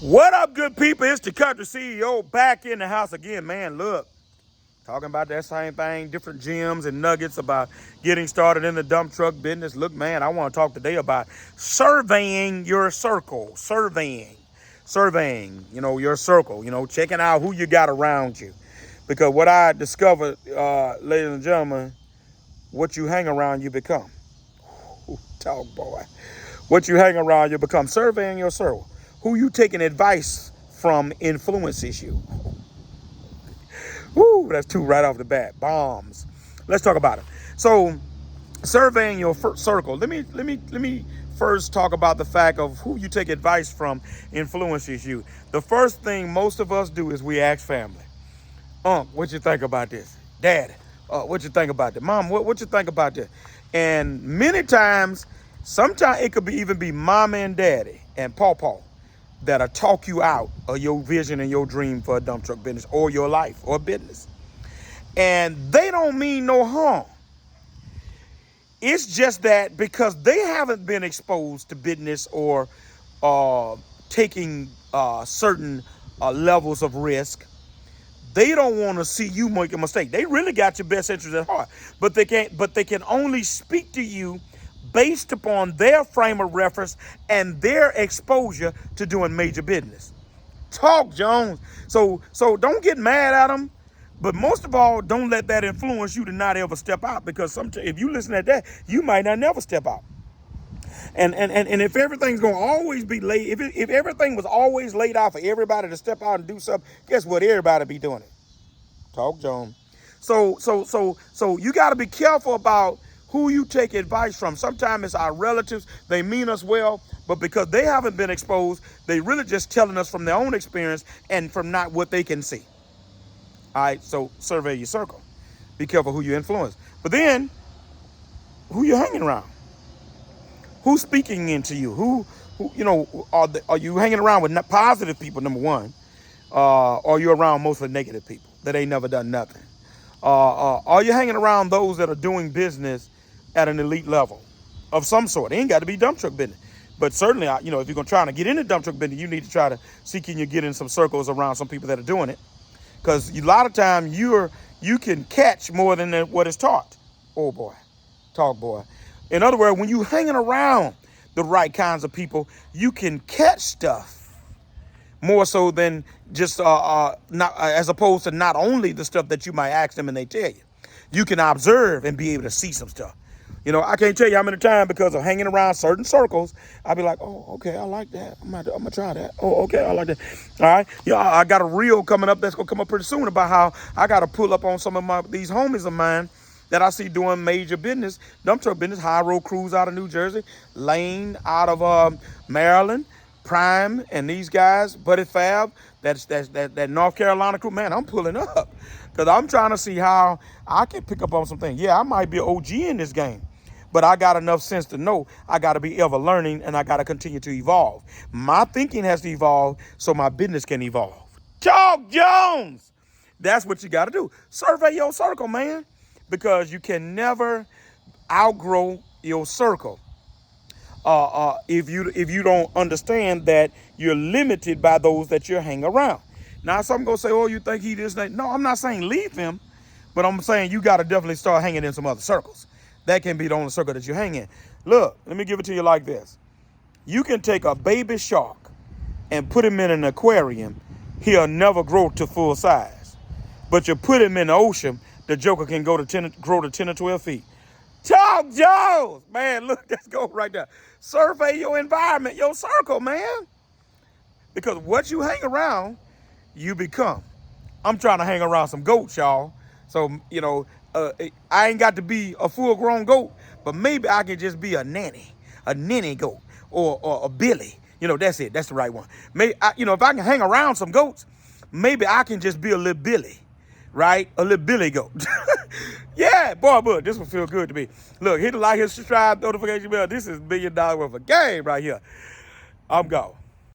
What up, good people? It's the Country CEO back in the house again, man. Look, talking about that same thing, different gems and nuggets about getting started in the dump truck business. Look, man, I want to talk today about surveying your circle. Surveying, your circle, checking out who you got around you. Because what I discovered, ladies and gentlemen, what you hang around, you become. Ooh, talk, boy. What you hang around, you become. Surveying your circle. Who you taking advice from influences you. Woo, that's two right off the bat. Bombs. Let's talk about it. So, surveying your circle. Let me first talk about the fact of who you take advice from influences you. The first thing most of us do is we ask family. What you think about this? Dad, what you think about that? Mom, what you think about this? And many times, sometimes it could even be mama and daddy and pawpaw that'll talk you out of your vision and your dream for a dump truck business or your life or business. And they don't mean no harm. It's just that because they haven't been exposed to business or taking certain levels of risk, they don't want to see you make a mistake. They really got your best interest at heart, but they can only speak to you based upon their frame of reference and their exposure to doing major business. Talk, Jones. So don't get mad at them, but most of all, don't let that influence you to not ever step out, because sometimes if you listen to that, you might not never step out. And if everything's going to always be laid, if everything was always laid out for everybody to step out and do something, guess what? Everybody be doing it. Talk, Jones. So you got to be careful about who you take advice from. Sometimes it's our relatives. They mean us well, but because they haven't been exposed, they really just telling us from their own experience and from not what they can see. All right, so survey your circle. Be careful who you influence. But then, who you hanging around? Who's speaking into you? Who are you hanging around with positive people, number one? Or are you around mostly negative people that ain't never done nothing? Are you hanging around those that are doing business at an elite level of some sort? It ain't got to be dump truck business. But certainly, if you're going to try to get into dump truck business, you need to try to see, can you get in some circles around some people that are doing it? Because a lot of times you can catch more than what is taught. Oh, boy. Talk, boy. In other words, when you hanging around the right kinds of people, you can catch stuff more so than just not as opposed to not only the stuff that you might ask them and they tell you. You can observe and be able to see some stuff. I can't tell you how many times, because of hanging around certain circles, I'll be like, oh, okay, I like that. I'm gonna try that. Oh, okay, I like that. All right. I got a reel coming up that's gonna come up pretty soon about how I gotta pull up on some of these homies of mine that I see doing major business, dump truck business. High Road Crews out of New Jersey, Lane out of Maryland, Prime, and these guys, Buddy Fab, that North Carolina crew. Man, I'm pulling up because I'm trying to see how I can pick up on some things. Yeah, I might be an OG in this game, but I got enough sense to know I got to be ever learning, and I got to continue to evolve. My thinking has to evolve so my business can evolve. Talk, Jones. That's what you got to do. Survey your circle, man, because you can never outgrow your circle. If you don't understand that you're limited by those that you hang around. Now, some gonna say, "Oh, you think he this?" No, I'm not saying leave him, but I'm saying you got to definitely start hanging in some other circles. That can be the only circle that you hang in. Look, let me give it to you like this: you can take a baby shark and put him in an aquarium, he'll never grow to full size. But you put him in the ocean, the joker can grow to 10 or 12 feet. Talk, Jones! Man, look, let's go right there. Survey your environment, your circle, man. Because what you hang around, you become. I'm trying to hang around some goats, y'all. So, I ain't got to be a full-grown goat, but maybe I can just be a nanny goat, or a billy. That's it. That's the right one. Maybe, if I can hang around some goats, maybe I can just be a little billy. Right? A little billy goat. Yeah, boy, this will feel good to me. Look, hit the like, hit the subscribe, notification bell. This is $1 million worth of game right here. I'm gone.